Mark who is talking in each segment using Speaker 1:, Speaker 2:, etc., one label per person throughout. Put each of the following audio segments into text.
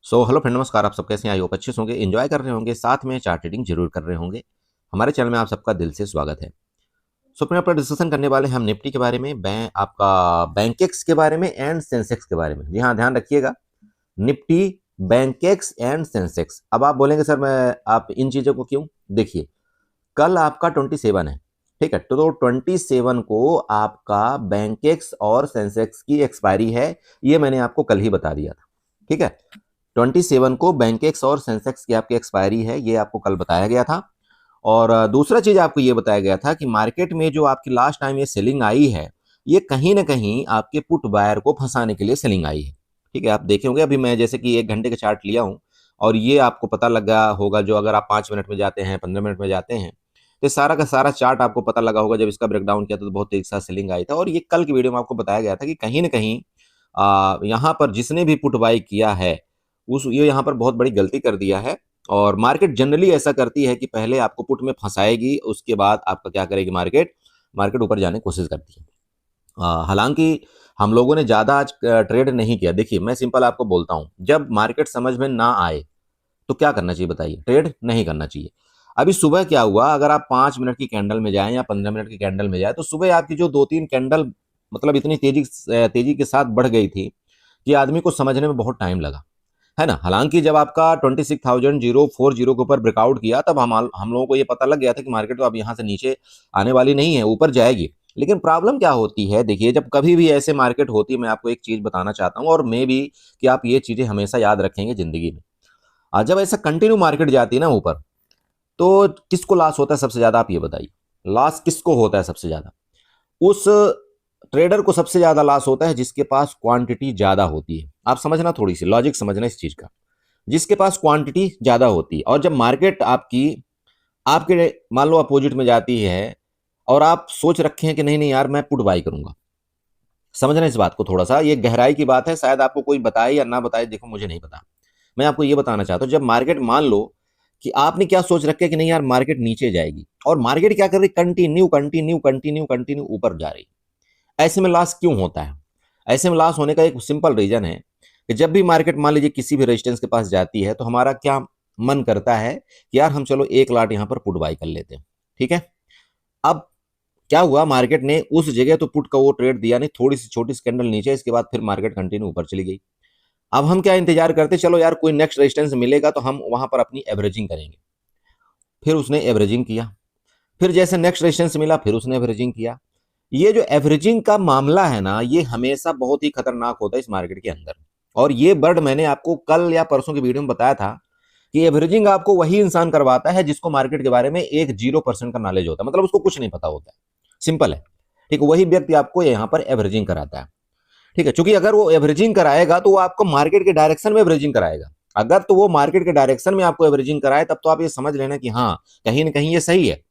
Speaker 1: Hello friend, नमस्कार। आप सब कैसे हैं? आई होप अच्छे से होंगे, एंजॉय कर रहे होंगे, साथ में चार्ट रीडिंग जरूर कर रहे होंगे। हमारे चैनल में आप सबका दिल से स्वागत है। फ्रेंड, अपना डिस्कशन करने वाले हैं हम निफ्टी के बारे में, आपका बैंकेक्स के बारे में एंड सेंसेक्स के बारे में। जी हाँ, ध्यान रखिएगा, निफ्टी, बैंकेक्स एंड सेंसेक्स। अब आप बोलेंगे सर मैं आप इन चीजों को क्यों? देखिए, कल आपका 27 है, ठीक है? तो 27 को आपका बैंकेक्स और सेंसेक्स की एक्सपायरी है। ये मैंने आपको कल ही बता दिया था, ठीक है? 27 को बैंकेक्स और सेंसेक्स की आपकी एक्सपायरी है, ये आपको कल बताया गया था। और दूसरा चीज आपको ये बताया गया था कि मार्केट में जो आपकी लास्ट टाइम ये सेलिंग आई है, ये कहीं ना कहीं आपके पुट बायर को फंसाने के लिए सेलिंग आई है, ठीक है? आप देखे होंगे, अभी मैं जैसे कि 1 घंटे का चार्ट लिया हूं और ये आपको पता लगा होगा, जो अगर आप 5 मिनट में जाते हैं, 15 मिनट में जाते हैं, तो सारा का सारा चार्ट आपको पता लगा होगा। जब इसका ब्रेकडाउन किया था तो बहुत तेजी से सेलिंग आई था, और ये कल की वीडियो में आपको बताया गया था कि कहीं ना कहीं यहाँ पर जिसने भी पुट बाई किया है उस ये यहाँ पर बहुत बड़ी गलती कर दिया है। और मार्केट जनरली ऐसा करती है कि पहले आपको पुट में फंसाएगी, उसके बाद आपका क्या करेगी, मार्केट मार्केट ऊपर जाने की कोशिश करती है। हालांकि हम लोगों ने ज्यादा आज ट्रेड नहीं किया। देखिए, मैं सिंपल आपको बोलता हूं, जब मार्केट समझ में ना आए तो क्या करना चाहिए बताइए? ट्रेड नहीं करना चाहिए। अभी सुबह क्या हुआ, अगर आप 5 मिनट की कैंडल में जाएं या 15 मिनट की कैंडल में जाए, तो सुबह आपकी जो 2-3 कैंडल मतलब इतनी तेजी के साथ बढ़ गई थी कि आदमी को समझने में बहुत टाइम लगा, है ना? हालांकि जब आपका 26,040 के ऊपर ब्रेकआउट किया, तब हम लोगों को ये पता लग गया था कि मार्केट तो अब यहाँ से नीचे आने वाली नहीं है, ऊपर जाएगी। लेकिन प्रॉब्लम क्या होती है, देखिए, जब कभी भी ऐसे मार्केट होती है, मैं आपको एक चीज बताना चाहता हूँ, और मे भी कि आप ये चीजें हमेशा याद रखेंगे जिंदगी में। जब ऐसा कंटिन्यू मार्केट जाती है ना ऊपर, तो किसको लॉस होता है सबसे ज्यादा? आप ये बताइए, लॉस किसको होता है सबसे ज्यादा? उस ट्रेडर को सबसे ज्यादा लॉस होता है जिसके पास क्वांटिटी ज्यादा होती है। आप समझना, थोड़ी सी लॉजिक समझना इस चीज का। जिसके पास क्वांटिटी ज्यादा होती है, और जब मार्केट आपकी आपके मान लो अपोजिट में जाती है, और आप सोच रखे हैं कि नहीं नहीं यार मैं पुट बाई करूंगा। समझना इस बात को, थोड़ा सा ये गहराई की बात है, शायद आपको कोई बताए या ना बताए, देखो मुझे नहीं पता। मैं आपको ये बताना चाहता हूं, जब मार्केट मान लो कि आपने क्या सोच रखे कि नहीं यार मार्केट नीचे जाएगी, और मार्केट क्या कर रही, कंटिन्यू कंटिन्यू कंटिन्यू कंटिन्यू ऊपर जा रही, ऐसे में लॉस क्यों होता है? ऐसे में लॉस होने का एक सिंपल रीजन है कि जब भी मार्केट मान लीजिए किसी भी रेजिस्टेंस के पास जाती है, तो हमारा क्या मन करता है कि यार हम चलो एक लाट यहां पर पुट बाई कर लेते हैं, ठीक है? अब क्या हुआ, मार्केट ने उस जगह तो पुट का वो ट्रेड दिया नहीं, थोड़ी सी छोटी सी कैंडल नीचे, इसके बाद फिर मार्केट कंटिन्यू ऊपर चली गई। अब हम क्या इंतजार करते, चलो यार कोई नेक्स्ट रेजिस्टेंस मिलेगा तो हम वहां पर अपनी एवरेजिंग करेंगे। फिर उसने एवरेजिंग किया, फिर जैसे नेक्स्ट रेजिस्टेंस मिला फिर उसने एवरेजिंग किया। ये जो एवरेजिंग का मामला है ना, ये हमेशा बहुत ही खतरनाक होता है इस मार्केट के अंदर। और ये वर्ड मैंने आपको कल या परसों की वीडियो में बताया था कि एवरेजिंग आपको वही इंसान करवाता है जिसको मार्केट के बारे में एक 0% का नॉलेज होता है, मतलब उसको कुछ नहीं पता होता है। सिंपल है, ठीक है? वही व्यक्ति आपको यहाँ पर एवरेजिंग कराता है, ठीक है? क्योंकि अगर वो एवरेजिंग कराएगा तो वो आपको मार्केट के डायरेक्शन में एवरेजिंग कराएगा। अगर तो वो मार्केट के डायरेक्शन में आपको एवरेजिंग कराए, तब तो आप ये समझ लेना कि हाँ, कहीं ना कहीं ये सही है।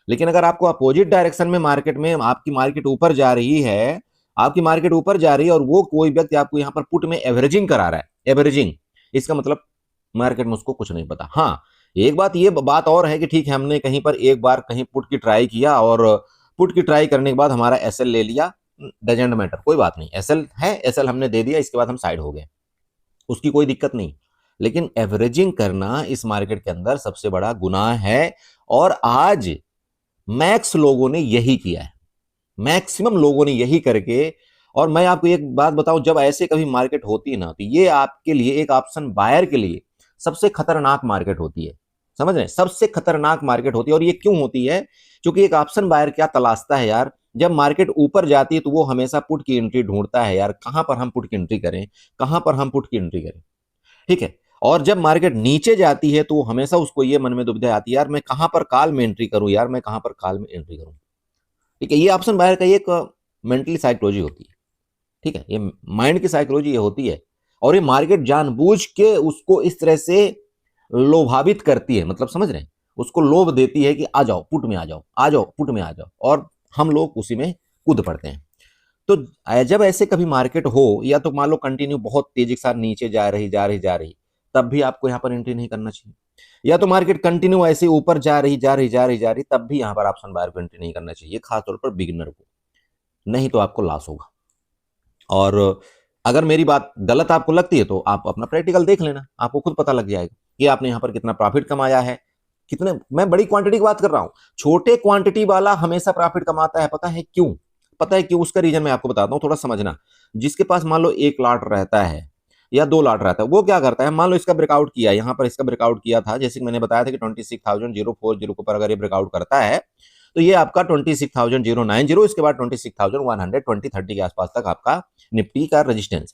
Speaker 1: लेकिन अगर आपको अपोजिट डायरेक्शन में मार्केट में आपकी मार्केट ऊपर जा रही है, आपकी मार्केट ऊपर जा रही है, और वो कोई व्यक्ति आपको यहाँ पर पुट में एवरेजिंग करा रहा है, एवरेजिंग, इसका मतलब मार्केट में उसको कुछ नहीं पता। हाँ, एक बात ये बात और है कि ठीक है, हमने कहीं पर एक बार कहीं पुट की ट्राई किया, और पुट की ट्राई करने के बाद हमारा एसएल ले लिया, डजेंट मैटर, कोई बात नहीं, एसएल है, एसएल हमने दे दिया, इसके बाद हम साइड हो गए, उसकी कोई दिक्कत नहीं। लेकिन एवरेजिंग करना इस मार्केट के अंदर सबसे बड़ा गुनाह है, और आज मैक्स लोगों ने यही किया है, मैक्सिमम लोगों ने यही करके। और मैं आपको एक बात बताऊं, जब ऐसे कभी मार्केट होती है ना, तो ये आपके लिए एक ऑप्शन बायर के लिए सबसे खतरनाक मार्केट होती है। समझ रहे हैं? सबसे खतरनाक मार्केट होती है। और ये क्यों होती है? क्योंकि एक ऑप्शन बायर क्या तलाशता है यार, जब मार्केट ऊपर जाती है तो वो हमेशा पुट की एंट्री ढूंढता है यार, कहां पर हम पुट की एंट्री करें, कहां पर हम पुट की एंट्री करें, ठीक है? और जब मार्केट नीचे जाती है तो हमेशा उसको ये मन में दुविधा आती है, यार मैं कहां पर कॉल में एंट्री करूं, यार मैं कहां पर कॉल में एंट्री करूं, ठीक है? ये ऑप्शन बायर का एक मेंटली साइकोलॉजी होती है, ठीक है? ये माइंड की साइकोलॉजी ये होती है। और ये मार्केट जानबूझ के उसको इस तरह से लोभावित करती है, मतलब समझ रहे हैं, उसको लोभ देती है कि आ जाओ पुट में, आ जाओ, आ जाओ पुट में, आ जाओ, और हम लोग उसी में कूद पड़ते हैं। तो जब ऐसे कभी मार्केट हो, या तो मान लो कंटिन्यू बहुत तेजी के साथ नीचे जा रही जा रही जा रही, तब भी आपको यहाँ पर एंट्री नहीं करना चाहिए। या तो मार्केट कंटिन्यू ऐसे ऊपर जा रही जा रही जा रही जा रही, तब भी यहाँ पर ऑप्शन बायर को एंट्री नहीं करना चाहिए, खासतौर पर बिगिनर को, नहीं तो आपको लॉस होगा। और अगर मेरी बात गलत आपको लगती है तो आप अपना प्रैक्टिकल देख लेना, आपको खुद पता लग जाएगा कि आपने यहाँ पर कितना प्रॉफिट कमाया है, कितने। मैं बड़ी क्वांटिटी की बात कर रहा हूं, छोटे क्वांटिटी वाला हमेशा प्रॉफिट कमाता है, पता है क्यों? पता है क्यों? उसका रीजन मैं आपको बताता हूं, थोड़ा समझना। जिसके पास मान लो 1 लॉट रहता है या 2 लॉट रहता है, वो क्या करता है, मान लो इसका ब्रेकआउट किया, यहाँ पर इसका ब्रेकआउट किया था, जैसे कि मैंने बताया था कि 26,040 के ऊपर अगर ये ब्रेकआउट करता है तो ये आपका 26,090, इसके बाद 26,120, 30 के आसपास तक आपका निफ्टी का रजिस्टेंस।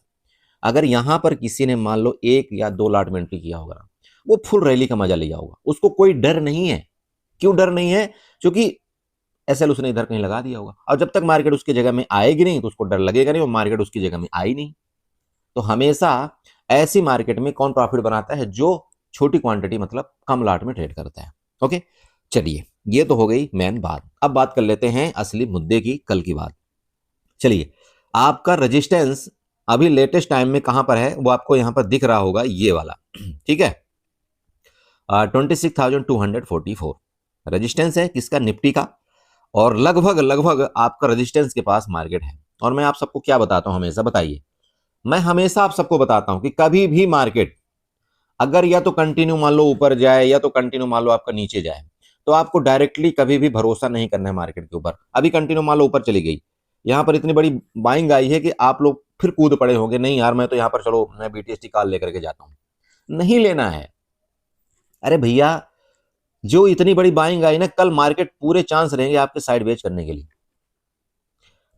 Speaker 1: अगर यहां पर किसी ने मान लो 1 या 2 लॉट में एंट्री किया होगा, वो फुल रैली का मजा लिया होगा, उसको कोई डर नहीं है। क्यों डर नहीं है? क्योंकि एसएल उसने इधर कहीं लगा दिया होगा, और जब तक मार्केट उसकी जगह में आएगी नहीं तो उसको डर लगेगा नहीं, और मार्केट उसकी जगह में आई नहीं। तो हमेशा ऐसी मार्केट में कौन प्रॉफिट बनाता है? जो छोटी क्वांटिटी मतलब कम लॉट में ट्रेड करता है। ओके, चलिए, ये तो हो गई मेन बात। अब बात कर लेते हैं असली मुद्दे की, कल की बात। चलिए, आपका रेजिस्टेंस अभी लेटेस्ट टाइम में कहां पर है वो आपको यहां पर दिख रहा होगा, ये वाला। ठीक है, 26,244 रेजिस्टेंस है किसका? निफ्टी का। और लगभग लगभग आपका रेजिस्टेंस के पास मार्केट है। और मैं आप सबको क्या बताता हूं हमेशा, बताइए, मैं हमेशा आप सबको बताता हूं कि कभी भी मार्केट अगर या तो कंटिन्यू मान लो ऊपर जाए या तो कंटिन्यू मान लो आपका नीचे जाए, तो आपको डायरेक्टली कभी भी भरोसा नहीं करना है मार्केट के ऊपर। अभी कंटिन्यू मान लो ऊपर चली गई, यहां पर इतनी बड़ी बाइंग आई है कि आप लोग फिर कूद पड़े होंगे, नहीं यार मैं तो यहां पर चलो मैं बीटीएसटी कॉल लेकर के जाता हूं। नहीं लेना है। अरे भैया, जो इतनी बड़ी बाइंग आई ना, कल मार्केट पूरे चांस रहेंगे आपके साइड वेज करने के लिए।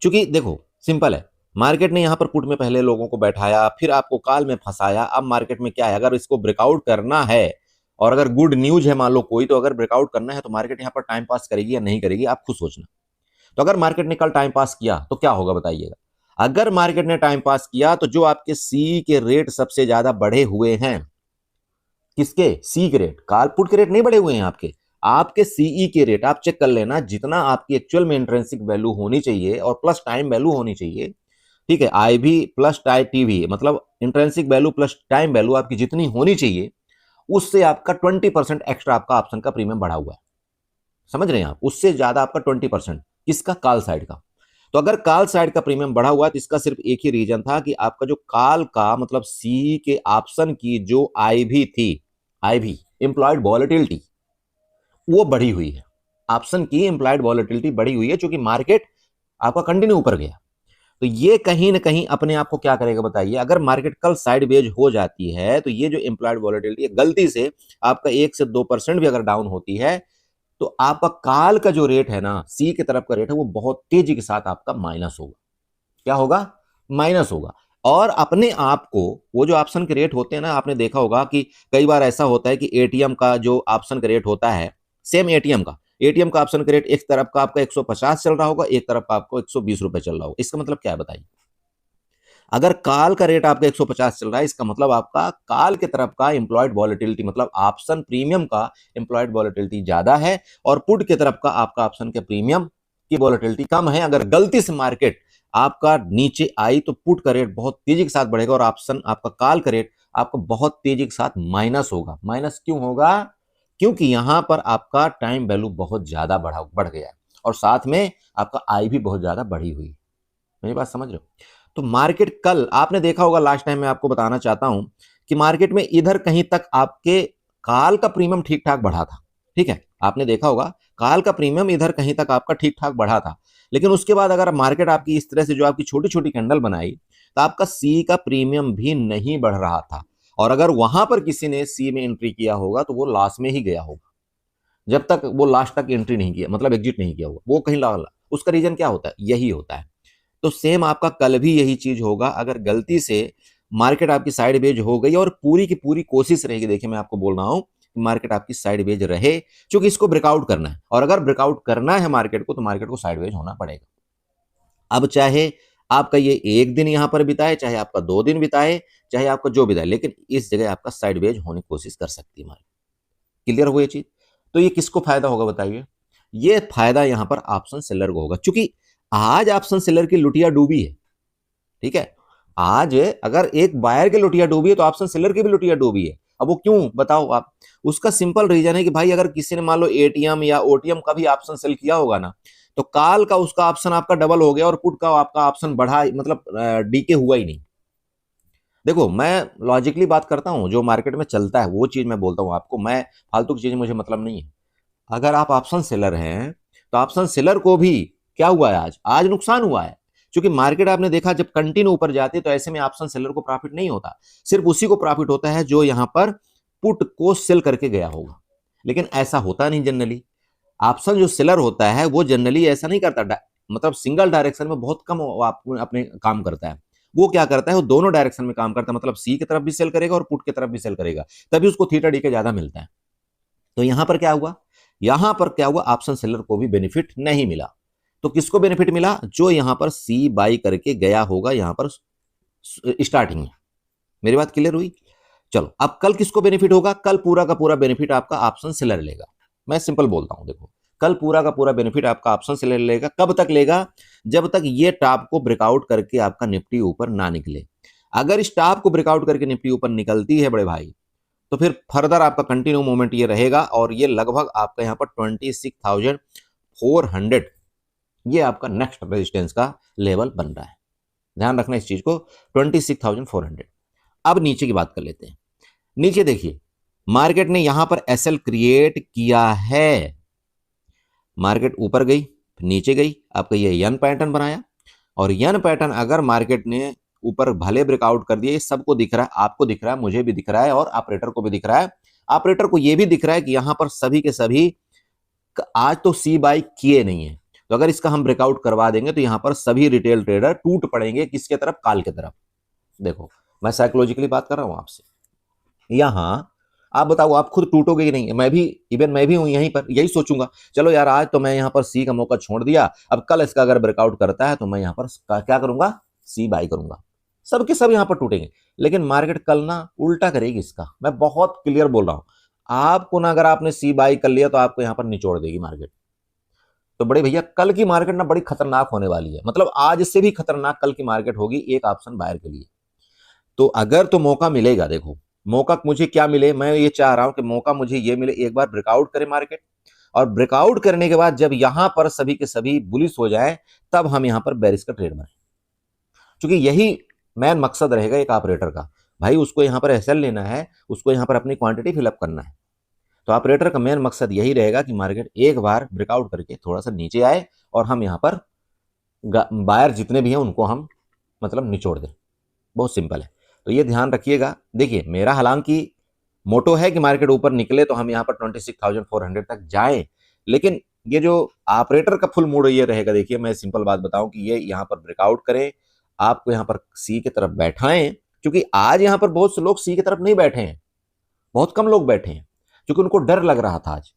Speaker 1: क्योंकि देखो सिंपल है, मार्केट ने यहां पर पुट में पहले लोगों को बैठाया, फिर आपको कॉल में फंसाया। अब मार्केट में क्या है, अगर इसको ब्रेकआउट करना है और अगर गुड न्यूज है मान लो कोई, तो अगर ब्रेकआउट करना है तो मार्केट यहां पर टाइम पास करेगी या नहीं करेगी, आप खुद सोचना। तो अगर मार्केट ने कल टाइम पास किया तो क्या होगा बताइएगा? अगर मार्केट ने टाइम पास किया तो जो आपके सी के रेट सबसे ज्यादा बढ़े हुए हैं, किसके? सी के रेट, कॉल पुट के रेट नहीं बढ़े हुए हैं आपके, आपके सीई के रेट आप चेक कर लेना, जितना आपकी एक्चुअल में इंट्रिंसिक वैल्यू होनी चाहिए और प्लस टाइम वैल्यू होनी चाहिए। ठीक है, आई भी प्लस टाई टीवी मतलब intrinsic value plus time value आपकी जितनी होनी चाहिए, उससे आपका 20% एक्स्ट्रा आपका ऑप्शन का प्रीमियम बढ़ा हुआ है। समझ रहे हैं आप? उससे ज्यादा आपका 20%, किसका? कॉल साइड का। तो अगर कॉल साइड का प्रीमियम बढ़ा हुआ है तो इसका सिर्फ एक ही रीजन था कि आपका जो कॉल का मतलब सी के ऑप्शन की जो आईवी थी, आईवी इंप्लॉयड वॉलेटिलिटी, वो बढ़ी हुई है। ऑप्शन की इंप्लॉयड वॉलेटिलिटी बढ़ी हुई है, क्योंकि मार्केट आपका कंटिन्यू ऊपर गया। तो ये कहीं ना कहीं अपने आप को क्या करेगा बताइए? अगर मार्केट कल साइडवेज हो जाती है तो ये जो इंप्लॉयड वॉलेटिलिटी गलती से आपका 1 से 2% भी अगर डाउन होती है, तो आपका काल का जो रेट है ना, सी की तरफ का रेट है, वो बहुत तेजी के साथ आपका माइनस होगा। क्या होगा? माइनस होगा। और अपने आप को वो जो ऑप्शन के रेट होते हैं ना, आपने देखा होगा कि कई बार ऐसा होता है कि एटीएम का जो ऑप्शन का रेट होता है, सेम एटीएम का ऑप्शन का रेट एक तरफ का आपका 150 चल रहा होगा, एक तरफ का आपको 120 रुपए चल रहा होगा। इसका मतलब क्या है बताइए? अगर काल का रेट आपका 150 चल रहा है, इसका मतलब आपका काल के तरफ का एम्प्लॉयड वॉलेटिलिटी मतलब ऑप्शन प्रीमियम का एम्प्लॉयड वॉलेटिलिटी ज्यादा है, और पुट के तरफ का आपका ऑप्शन के प्रीमियम की वॉलेटिलिटी कम है। अगर गलती से मार्केट आपका नीचे आई तो पुट का रेट बहुत तेजी के साथ बढ़ेगा और ऑप्शन आपका कॉल का रेट आपका बहुत तेजी के साथ माइनस होगा। माइनस क्यों होगा? क्योंकि यहां पर आपका टाइम वैल्यू बहुत ज्यादा बढ़ गया है, और साथ में आपका आई भी बहुत ज्यादा बढ़ी हुई है। मेरी बात समझ रहे हो? तो मार्केट कल आपने देखा होगा, लास्ट टाइम मैं आपको बताना चाहता हूं कि मार्केट में इधर कहीं तक आपके काल का प्रीमियम ठीक ठाक बढ़ा था। ठीक है, आपने देखा होगा काल का प्रीमियम इधर कहीं तक आपका ठीक ठाक बढ़ा था। लेकिन उसके बाद अगर मार्केट आपकी इस तरह से जो आपकी छोटी छोटी कैंडल बनाई, तो आपका सी का प्रीमियम भी नहीं बढ़ रहा था। और अगर वहां पर किसी ने सी में एंट्री किया होगा तो वो लॉस में ही गया होगा, जब तक वो लास्ट तक एंट्री नहीं किया, मतलब एग्जिट नहीं किया होगा, वो कहीं उसका रीजन क्या होता है? यही होता है। तो सेम आपका कल भी यही चीज होगा। अगर गलती से मार्केट आपकी साइड वेज हो गई, और पूरी की पूरी कोशिश रहेगी, देखिए मैं आपको बोल रहा हूं, मार्केट आपकी साइड वेज रहे, क्योंकि इसको ब्रेकआउट करना है, और अगर ब्रेकआउट करना है मार्केट को तो मार्केट को साइड वेज होना पड़ेगा। अब चाहे आपका ये एक दिन यहां पर बिताए, चाहे आपका 2 दिन बिताए, चाहे आपका जो बिताए, लेकिन इस जगह आपका साइड वेज होने की कोशिश कर सकती है मार्केट। क्लियर हो ये चीज? तो ये किसको फायदा होगा बताइए? ये फायदा यहां पर ऑप्शन सेलर को होगा, क्योंकि आज ऑप्शन सेलर की लुटिया डूबी है। ठीक है, आज अगर एक बायर की लुटिया डूबी है तो ऑप्शन सेलर की भी लुटिया डूबी है। अब वो क्यों बताओ आप? उसका सिंपल रीजन है कि भाई अगर किसी ने मान लो एटीएम या ओटीएम का भी ऑप्शन सेल किया होगा ना, तो कॉल का उसका ऑप्शन आपका डबल हो गया और पुट का आपका ऑप्शन बढ़ा, मतलब डीके हुआ ही नहीं। देखो मैं लॉजिकली बात करता हूँ, जो मार्केट में चलता है वो चीज मैं बोलता हूँ आपको, मैं फालतू की चीज मुझे मतलब नहीं है। अगर आप ऑप्शन सेलर हैं तो ऑप्शन सेलर को भी क्या हुआ है, आज आज नुकसान हुआ है। क्योंकि मार्केट आपने देखा जब कंटिन्यू ऊपर जाती है तो ऐसे में ऑप्शन सेलर को प्रॉफिट नहीं होता, सिर्फ उसी को प्रॉफिट होता है जो यहां पर पुट को सेल करके गया होगा। लेकिन ऐसा होता नहीं जनरली। ऑप्शन जो सेलर होता है वो जनरली ऐसा नहीं करता, मतलब सिंगल डायरेक्शन में बहुत कम वो अपने काम करता है। वो क्या करता है, वो दोनों डायरेक्शन में काम करता है, मतलब सी की तरफ भी सेल करेगा और पुट की तरफ भी सेल करेगा, तभी उसको थीटा डी के ज्यादा मिलता है। तो यहां पर क्या हुआ, यहां पर क्या हुआ, ऑप्शन सेलर को भी बेनिफिट नहीं मिला। तो किसको बेनिफिट मिला, जो यहां पर सी बाई करके गया होगा यहां पर स्टार्टिंग में। मेरी बात क्लियर हुई। चलो अब कल किसको बेनिफिट होगा, कल पूरा का पूरा बेनिफिट आपका ऑप्शन सेलर लेगा। मैं सिंपल बोलता हूं, देखो कल पूरा का पूरा बेनिफिट आपका ऑप्शन सेलर लेगा। कब तक लेगा, जब तक ये टॉप को ब्रेकआउट करके आपका निफ्टी ऊपर ना निकले। अगर इस टॉप को ब्रेकआउट करके निफ्टी ऊपर निकलती है बड़े भाई, तो फिर फर्दर आपका कंटिन्यू मूवमेंट ये रहेगा, और ये लगभग आपका यहाँ पर 26,400 ये आपका नेक्स्ट रेजिस्टेंस का लेवल बन रहा है। ध्यान रखना इस चीज को, 26,400। अब नीचे की बात कर लेते हैं। नीचे देखिए, मार्केट ने यहां पर एसएल क्रिएट किया है। मार्केट ऊपर गई फिर नीचे गई, आपका ये यन पैटर्न बनाया, और यन पैटर्न अगर मार्केट ने ऊपर भले ब्रेकआउट कर दिया, ये सबको दिख रहा है, आपको दिख रहा है, मुझे भी दिख रहा है, और ऑपरेटर को भी दिख रहा है। ऑपरेटर को यह भी दिख रहा है कि यहां पर सभी के सभी आज तो सी बाई किए नहीं है। तो अगर इसका हम ब्रेकआउट करवा देंगे तो यहां पर सभी रिटेल ट्रेडर टूट पड़ेंगे, किसके तरफ, काल के तरफ। देखो मैं साइकोलॉजिकली बात कर रहा हूं आपसे, यहां आप बताओ आप खुद टूटोगे कि नहीं। मैं भी, इवन मैं भी हूं यहीं पर, यही सोचूंगा, चलो यार आज तो मैं यहां पर सी का मौका छोड़ दिया, अब कल इसका अगर ब्रेकआउट करता है तो मैं यहां पर क्या करूंगा, सी बाई करूंगा। सबके सब यहां पर टूटेंगे। लेकिन मार्केट कल ना उल्टा करेगी इसका, मैं बहुत क्लियर बोल रहा हूं आपको ना। अगर आपने सी बाई कर लिया तो आपको यहां पर निचोड़ देगी मार्केट। तो बड़े भैया कल की मार्केट ना बड़ी खतरनाक होने वाली है, मतलब आज से भी खतरनाक कल की मार्केट होगी एक ऑप्शन बायर के लिए। तो अगर तो मौका मिलेगा, देखो मौका मुझे क्या मिले, मैं ये चाह रहा हूं कि मौका मुझे ये मिले, एक बार ब्रेकआउट करे मार्केट, और ब्रेकआउट करने के बाद जब यहां पर सभी के सभी बुलिश हो जाए, तब हम यहां पर बेरिश का ट्रेड बनाए। क्योंकि यही मेन मकसद रहेगा एक ऑपरेटर का, भाई उसको यहां पर एसएल लेना है, उसको यहां पर अपनी क्वांटिटी फिलअप करना है। तो ऑपरेटर का मेन मकसद यही रहेगा कि मार्केट एक बार ब्रेकआउट करके थोड़ा सा नीचे आए, और हम यहां पर बायर जितने भी हैं उनको हम मतलब निचोड़ दें। बहुत सिंपल है। तो ये ध्यान रखिएगा। देखिए मेरा हालांकि मोटो है कि मार्केट ऊपर निकले तो हम यहाँ पर 26,400 तक जाएं, लेकिन ये जो ऑपरेटर का फुल मूड ये रहेगा, देखिए मैं सिंपल बात बताऊं कि ये यहाँ पर ब्रेकआउट करें, आपको यहाँ पर सी की तरफ बैठाएं। क्योंकि आज यहाँ पर बहुत से लोग सी की तरफ नहीं बैठे हैं, बहुत कम लोग बैठे हैं, क्योंकि उनको डर लग रहा था आज।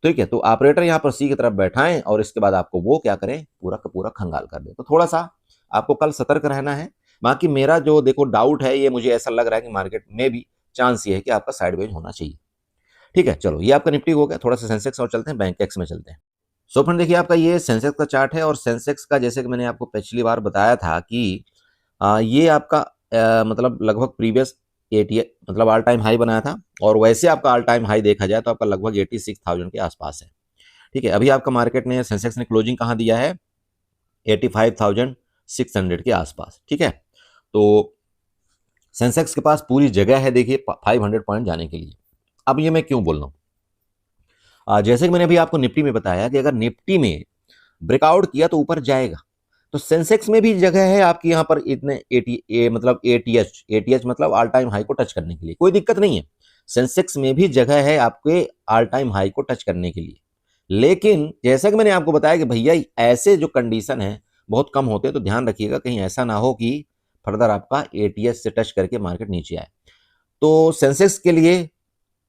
Speaker 1: ठीक है, तो ऑपरेटर यहाँ पर सी की तरफ बैठाएं, और इसके बाद आपको वो क्या करें, पूरा का पूरा खंगाल कर दे। तो थोड़ा सा आपको कल सतर्क रहना है। बाकी मेरा जो देखो डाउट है, ये मुझे ऐसा लग रहा है कि मार्केट में भी चांस ये है कि आपका साइडवेज होना चाहिए। ठीक है, चलो ये आपका निफ्टी हो गया। थोड़ा सा सेंसेक्स और चलते हैं, बैंक एक्स में चलते हैं। सो फ्रेंड देखिए, आपका ये सेंसेक्स का चार्ट है, और सेंसेक्स का जैसे कि मैंने आपको पिछली बार बताया था कि ये आपका मतलब लगभग प्रीवियस 80 मतलब ऑल टाइम हाई बनाया था, और वैसे आपका ऑल टाइम हाई देखा जाए तो आपका लगभग 86,000 के आसपास है। ठीक है, अभी आपका मार्केट ने सेंसेक्स ने क्लोजिंग कहाँ दिया है, 85,600 के आसपास। ठीक है, तो सेंसेक्स के पास पूरी जगह है देखिए 500 पॉइंट जाने के लिए। अब ये मैं क्यों बोल रहा हूँ, जैसे कि मैंने अभी आपको निफ्टी में बताया कि अगर निफ्टी में ब्रेकआउट किया तो ऊपर जाएगा, तो सेंसेक्स में भी जगह है आपकी यहाँ पर इतने मतलब एटीएच मतलब ऑल टाइम हाई को टच करने के लिए, कोई दिक्कत नहीं है। सेंसेक्स में भी जगह है आपके ऑल टाइम हाई को टच करने के लिए। लेकिन जैसा कि मैंने आपको बताया कि भैया ऐसे जो कंडीशन है बहुत कम होते हैं, तो ध्यान रखिएगा कहीं ऐसा ना हो कि फर्दर आपका एटीएच से टच करके मार्केट नीचे आए। तो सेंसेक्स के लिए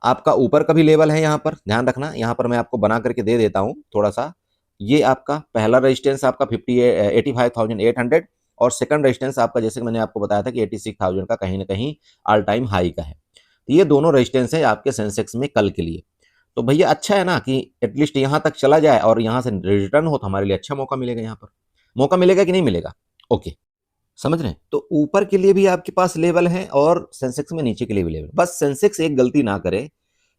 Speaker 1: आपका ऊपर का भी लेवल है, यहाँ पर ध्यान रखना। यहाँ पर मैं आपको बना करके दे देता हूँ थोड़ा सा। ये आपका पहला रेजिस्टेंस आपका 85,800, और सेकंड रेजिस्टेंस आपका जैसे मैंने आपको बताया था कि 86,000 का कहीं ना कहीं ऑल टाइम हाई का है। तो ये दोनों रेजिस्टेंस है आपके सेंसेक्स में कल के लिए। तो भैया अच्छा है ना कि एटलीस्ट यहाँ तक चला जाए और यहाँ से रिटर्न हो, तो हमारे लिए अच्छा मौका मिलेगा। यहाँ पर मौका मिलेगा कि नहीं मिलेगा, ओके समझ रहे हैं। तो ऊपर के लिए भी आपके पास लेवल है, और सेंसेक्स में नीचे के लिए भी लेवल। बस सेंसेक्स एक गलती ना करे,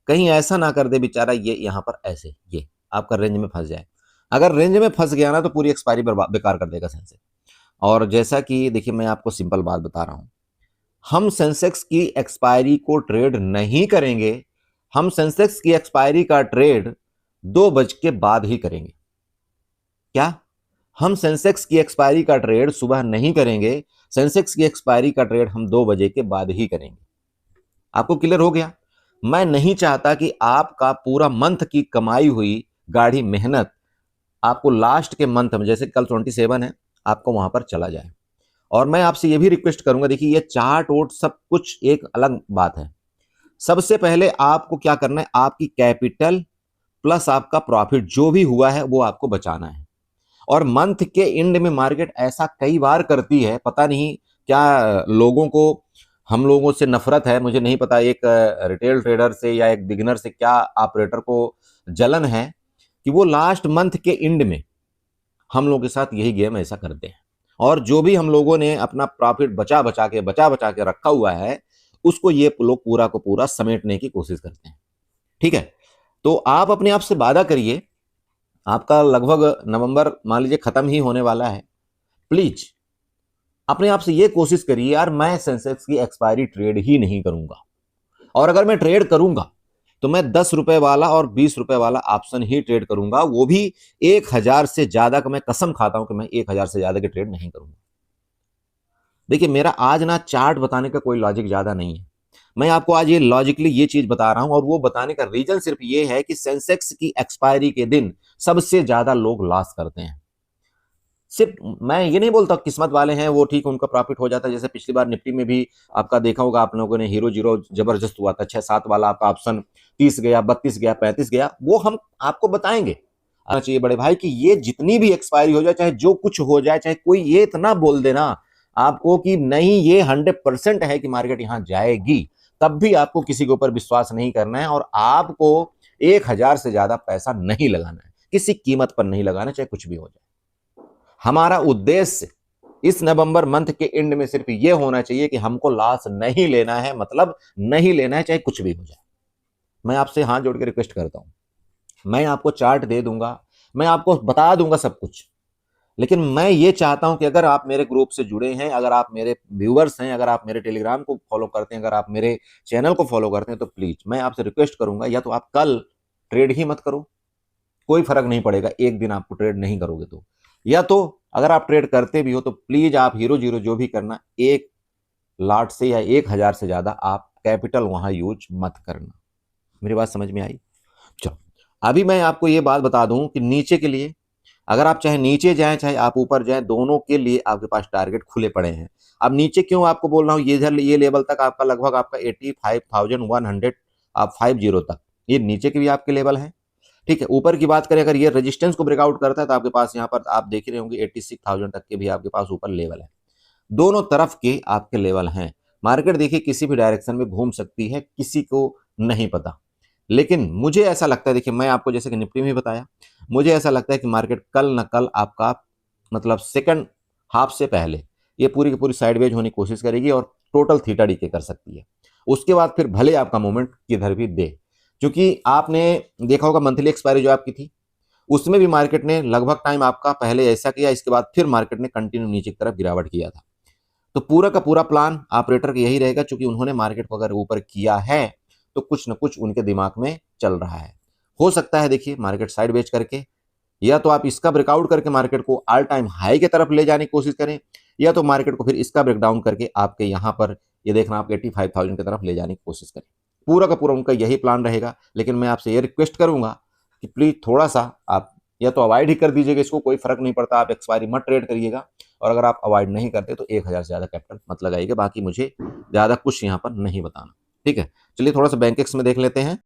Speaker 1: कहीं ऐसा ना कर दे बेचारा ये यहाँ पर ऐसे ये आपका रेंज में फंस जाए। अगर रेंज में फंस गया ना तो पूरी एक्सपायरी बेकार कर देगा सेंसेक्स। और जैसा कि देखिए मैं आपको सिंपल बात बता रहा हूँ, हम सेंसेक्स की एक्सपायरी को ट्रेड नहीं करेंगे, हम सेंसेक्स की एक्सपायरी का ट्रेड 2 बज के बाद ही करेंगे। क्या? हम सेंसेक्स की एक्सपायरी का ट्रेड सुबह नहीं करेंगे, सेंसेक्स की एक्सपायरी का ट्रेड हम 2 बजे के बाद ही करेंगे। आपको क्लियर हो गया? मैं नहीं चाहता कि आपका पूरा मंथ की कमाई हुई गाढ़ी मेहनत आपको लास्ट के मंथ में, जैसे कल 27 है, आपको वहां पर चला जाए। और मैं आपसे यह भी रिक्वेस्ट करूंगा, देखिए ये चार्ट वोट सब कुछ एक अलग बात है। सबसे पहले आपको क्या करना है, आपकी कैपिटल प्लस आपका प्रॉफिट जो भी हुआ है वो आपको बचाना है। और मंथ के एंड में मार्केट ऐसा कई बार करती है, पता नहीं क्या लोगों को हम लोगों से नफरत है, मुझे नहीं पता, एक रिटेल ट्रेडर से या एक बिगिनर से क्या ऑपरेटर को जलन है कि वो लास्ट मंथ के एंड में हम लोगों के साथ यही गेम ऐसा करते हैं। और जो भी हम लोगों ने अपना प्रॉफिट बचा बचा के रखा हुआ है, उसको ये लोग पूरा को पूरा समेटने की कोशिश करते हैं। ठीक है, तो आप अपने आप से वादा करिए, आपका लगभग नवंबर मान लीजिए खत्म ही होने वाला है, प्लीज अपने आप से ये कोशिश करिए, यार मैं सेंसेक्स की एक्सपायरी ट्रेड ही नहीं करूंगा। और अगर मैं ट्रेड करूंगा तो मैं 10 रुपए वाला और 20 रुपए वाला ऑप्शन ही ट्रेड करूंगा, वो भी 1,000 से ज्यादा का। मैं कसम खाता हूं कि मैं 1,000 से ज्यादा के ट्रेड नहीं करूंगा। देखिए मेरा आज ना चार्ट बताने का कोई लॉजिक ज्यादा नहीं है, मैं आपको आज ये लॉजिकली ये चीज बता रहा हूं, और वो बताने का रीजन सिर्फ ये है कि सेंसेक्स की एक्सपायरी के दिन सबसे ज्यादा लोग लॉस करते हैं। सिर्फ मैं ये नहीं बोलता किस्मत वाले हैं वो ठीक, उनका प्रॉफिट हो जाता है। जैसे पिछली बार निफ्टी में भी आपका देखा होगा आप लोगों ने, हीरो जीरो जबरदस्त हुआ था, 6-7 वाला आपका ऑप्शन 30 गया, 32 गया, 35 गया, वो हम आपको बताएंगे। आना चाहिए बड़े भाई कि ये जितनी भी एक्सपायरी हो जाए, चाहे जो कुछ हो जाए, चाहे कोई ये इतना बोल देना आपको कि नहीं ये 100% है कि मार्केट यहां जाएगी, तब भी आपको किसी के ऊपर विश्वास नहीं करना है, और आपको 1,000 से ज्यादा पैसा नहीं लगाना है, किसी कीमत पर नहीं लगाना, चाहे कुछ भी हो जाए। हमारा उद्देश्य इस नवंबर मंथ के एंड में सिर्फ यह होना चाहिए कि हमको लॉस नहीं लेना है, मतलब नहीं लेना है, चाहे कुछ भी हो जाए। मैं आपसे हाथ जोड़ के रिक्वेस्ट करता हूं, मैं आपको चार्ट दे दूंगा, मैं आपको बता दूंगा सब कुछ, लेकिन मैं ये चाहता हूं कि अगर आप मेरे ग्रुप से जुड़े हैं, अगर आप मेरे व्यूअर्स हैं, अगर आप मेरे टेलीग्राम को फॉलो करते हैं, अगर आप मेरे चैनल को फॉलो करते हैं, तो प्लीज मैं आपसे रिक्वेस्ट करूंगा, या तो आप कल ट्रेड ही मत करो, कोई फर्क नहीं पड़ेगा, एक दिन आपको ट्रेड नहीं करोगे तो, या तो अगर आप ट्रेड करते भी हो तो प्लीज आप हीरो जीरो जो भी करना, एक लाट से या 1,000 से ज्यादा आप कैपिटल वहां यूज मत करना। मेरी बात समझ में आई? चलो अभी मैं आपको ये बात बता दूं कि नीचे के लिए अगर आप चाहे नीचे जाएं चाहे आप ऊपर जाएं, दोनों के लिए आपके पास टारगेट खुले पड़े हैं। अब नीचे क्यों आपको बोल रहा हूं, ये लेवल तक आपका लगभग आपका 85,100 आप 50 तक, ये नीचे के भी आपके लेवल हैं। ठीक है, ऊपर की बात करें, अगर ये रेजिस्टेंस को ब्रेकआउट करता है तो आपके पास यहाँ पर आप देख रहे होंगे 86,000 तक के भी आपके पास ऊपर लेवल है। दोनों तरफ के आपके लेवल हैं। मार्केट देखिए किसी भी डायरेक्शन में घूम सकती है, किसी को नहीं पता, लेकिन मुझे ऐसा लगता है, देखिए मैं आपको जैसे कि निफ्टी में बताया, मुझे ऐसा लगता है कि मार्केट कल न कल आपका मतलब सेकंड हाफ से पहले ये पूरी की पूरी साइडवेज होने की कोशिश करेगी और टोटल थीटा डीके कर सकती है। उसके बाद फिर भले आपका मूवमेंट किधर भी दे, क्योंकि आपने देखा होगा मंथली एक्सपायरी जो आपकी थी, उसमें भी मार्केट ने लगभग टाइम आपका पहले ऐसा किया, इसके बाद फिर मार्केट ने कंटिन्यू नीचे की तरफ गिरावट किया था। तो पूरा का पूरा प्लान ऑपरेटर का यही रहेगा, क्योंकि उन्होंने मार्केट को अगर ऊपर किया है तो कुछ न कुछ उनके दिमाग में चल रहा है। हो सकता है देखिए मार्केट साइड बेच करके, या तो आप इसका ब्रेकआउट करके मार्केट को ऑल टाइम हाई की तरफ ले जाने की कोशिश करें, या तो मार्केट को फिर इसका ब्रेकडाउन करके आपके यहाँ पर ये देखना आप 85,000 की तरफ ले जाने की कोशिश करें। पूरा का पूरा उनका यही प्लान रहेगा। लेकिन मैं आपसे ये रिक्वेस्ट करूंगा कि प्लीज थोड़ा सा आप या तो अवॉइड ही कर दीजिएगा, इसको कोई फर्क नहीं पड़ता, आप एक्सपायरी मत ट्रेड करिएगा, और अगर आप अवॉइड नहीं करते तो 1,000 से ज्यादा कैपिटल मत लगाइएगा। बाकी मुझे ज्यादा कुछ यहाँ पर नहीं बताना। ठीक है, चलिए थोड़ा सा बैंकेक्स में देख लेते हैं।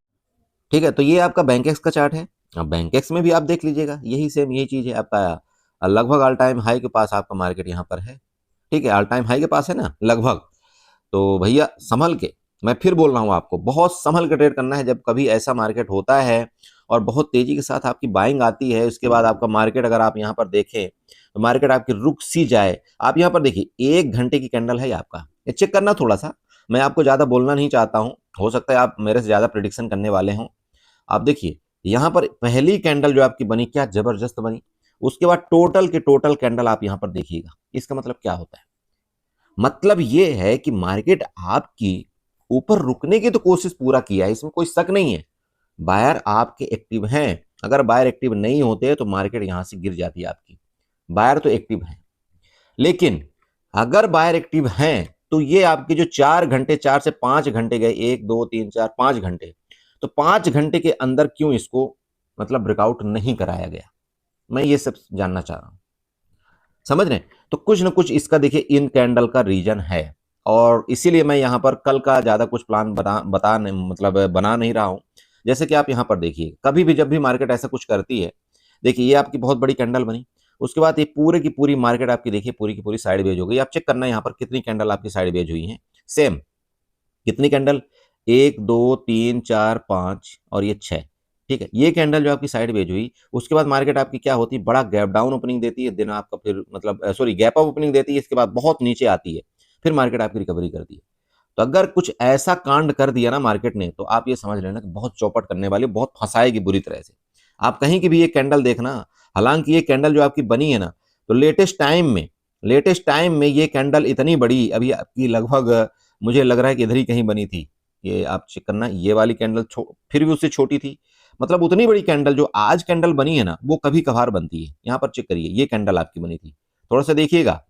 Speaker 1: ठीक है, तो ये आपका बैंकेक्स का चार्ट है। अब बैंकेक्स में भी आप देख लीजिएगा, यही सेम यही चीज है आपका, लगभग ऑल टाइम हाई के पास आपका मार्केट यहाँ पर है। ठीक है, ऑल टाइम हाई के पास है ना लगभग। तो भैया संभल के, मैं फिर बोल रहा हूँ आपको बहुत संभल के ट्रेड करना है। जब कभी ऐसा मार्केट होता है और बहुत तेजी के साथ आपकी बाइंग आती है, उसके बाद आपका मार्केट अगर आप यहाँ पर देखें तो मार्केट आपकी रुक सी जाए। आप यहाँ पर देखिए 1 घंटे की कैंडल है आपका, ये चेक करना थोड़ा सा, मैं आपको ज्यादा बोलना नहीं चाहता हूँ, हो सकता है आप मेरे से ज्यादा प्रिडिक्शन करने वाले हों। आप देखिए यहाँ पर पहली कैंडल जो आपकी बनी क्या जबरदस्त बनी, उसके बाद टोटल के टोटल कैंडल आप यहाँ पर देखिएगा, इसका मतलब क्या होता है, मतलब ये है कि मार्केट आपकी ऊपर रुकने की तो कोशिश पूरा किया है, इसमें कोई शक नहीं है। बायर आपके एक्टिव हैं, अगर बायर एक्टिव नहीं होते तो मार्केट यहां से गिर जाती है आपकी। बायर तो एक्टिव है, लेकिन अगर बायर एक्टिव हैं तो ये आपके जो 4 घंटे, 4 से 5 घंटे गए, 1 2 3 4 5 घंटे, तो 5 घंटे के अंदर क्यों इसको मतलब ब्रेकआउट नहीं कराया गया, मैं ये सब जानना चाह रहा हूं। समझ रहे हैं? तो कुछ ना कुछ इसका देखिए इन कैंडल का रीजन है, और इसीलिए मैं यहां पर कल का ज्यादा कुछ प्लान बता नहीं, मतलब बना नहीं रहा हूं। जैसे कि आप यहां पर देखिए, कभी भी जब भी मार्केट ऐसा कुछ करती है, देखिए ये आपकी बहुत बड़ी कैंडल बनी, उसके बाद ये पूरे की पूरी मार्केट आपकी देखिए पूरी की पूरी साइड वेज हो गई। आप चेक करना यहाँ पर कितनी कैंडल आपकी साइड वेज हुई है, सेम कितनी कैंडल, 1 2 3 4 5 और ये 6। ठीक है, ये कैंडल जो आपकी साइड वेज हुई, उसके बाद मार्केट आपकी क्या होती है, बड़ा गैप डाउन ओपनिंग देती है, दिन आपका फिर मतलब सॉरी गैप अप ओपनिंग देती है, इसके बाद बहुत नीचे आती है, फिर मार्केट आपकी रिकवरी करती है। तो अगर कुछ ऐसा कांड कर दिया ना मार्केट ने, तो आप ये समझ लेना कि बहुत चौपट करने वाली, बहुत फंसाएगी बुरी तरह से। आप कहीं की भी ये कैंडल देखना, हालांकि ये कैंडल जो आपकी बनी है ना, तो लेटेस्ट टाइम में ये कैंडल इतनी बड़ी अभी आपकी लगभग, मुझे लग रहा है कि इधर ही कहीं बनी थी। ये आप चेक करना, ये वाली कैंडल फिर भी उससे छोटी थी। मतलब उतनी बड़ी कैंडल जो आज कैंडल बनी है ना, वो कभी कभार बनती है। यहाँ पर चेक करिए, ये कैंडल आपकी बनी थी, थोड़ा सा देखिएगा।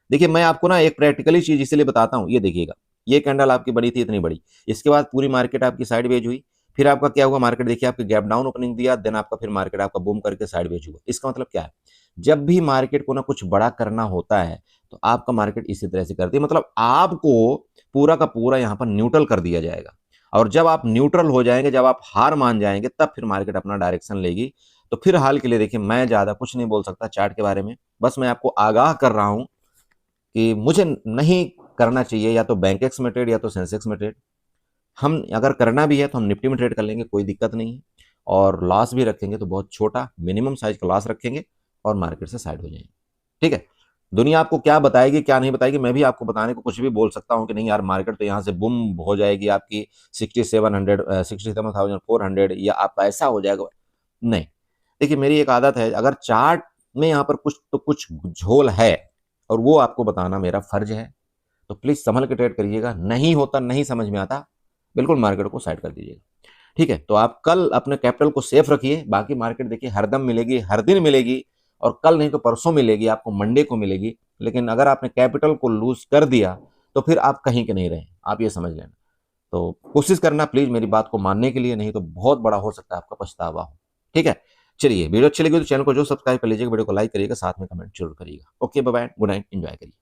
Speaker 1: देखिए मैं आपको ना एक प्रैक्टिकली चीज इसलिए बताता हूँ, ये देखिएगा, ये कैंडल आपकी बनी थी इतनी बड़ी, इसके बाद पूरी मार्केट आपकी साइड वेज हुई, फिर आपका क्या हुआ, मार्केट देखिए आपके गैप डाउन ओपनिंग दिया, देन आपका फिर मार्केट आपका बूम करके साइड वेज हुआ। इसका मतलब क्या है, जब भी मार्केट को ना कुछ बड़ा करना होता है, तो आपका मार्केट इसी तरह से करती है, मतलब आपको पूरा का पूरा यहाँ पर न्यूट्रल कर दिया जाएगा। और जब आप न्यूट्रल हो जाएंगे, जब आप हार मान जाएंगे, तब फिर मार्केट अपना डायरेक्शन लेगी। तो फिर हाल के लिए देखिए, मैं ज्यादा कुछ नहीं बोल सकता चार्ट के बारे में, बस मैं आपको आगाह कर रहा हूं कि मुझे नहीं करना चाहिए या तो बैंक एक्स में ट्रेड या तो सेंसेक्स में ट्रेड। हम अगर करना भी है तो हम निफ्टी में ट्रेड कर लेंगे, कोई दिक्कत नहीं है, और लॉस भी रखेंगे तो बहुत छोटा मिनिमम साइज का लॉस रखेंगे, और मार्केट से साइड हो जाएंगे। ठीक है, दुनिया आपको क्या बताएगी क्या नहीं बताएगी, मैं भी आपको बताने को कुछ भी बोल सकता हूँ कि नहीं यार मार्केट तो यहाँ से बुम हो जाएगी आपकी 6700 67,400, या आपका ऐसा हो जाएगा। नहीं, देखिए मेरी एक आदत है, अगर चार्ट में यहाँ पर कुछ तो कुछ झोल है और वो आपको बताना मेरा फर्ज है, तो प्लीज संभल के ट्रेड करिएगा। नहीं होता, नहीं समझ में आता, बिल्कुल मार्केट को साइड कर दीजिएगा। ठीक है, तो आप कल अपने कैपिटल को सेफ रखिए, बाकी मार्केट देखिए हर दम मिलेगी, हर दिन मिलेगी, और कल नहीं तो परसों मिलेगी, आपको मंडे को मिलेगी। लेकिन अगर आपने कैपिटल को लूज कर दिया तो फिर आप कहीं के नहीं रहे, आप ये समझ लेना। तो कोशिश करना प्लीज मेरी बात को मानने के लिए, नहीं तो बहुत बड़ा हो सकता है आपका पछतावा हो। ठीक है, चलिए वीडियो अच्छी लगी तो चैनल को जो सब्सक्राइब कर लीजिएगा, वीडियो को लाइक करिएगा, साथ में कमेंट जरूर करिएगा। Okay bye bye, good night, enjoy करिए।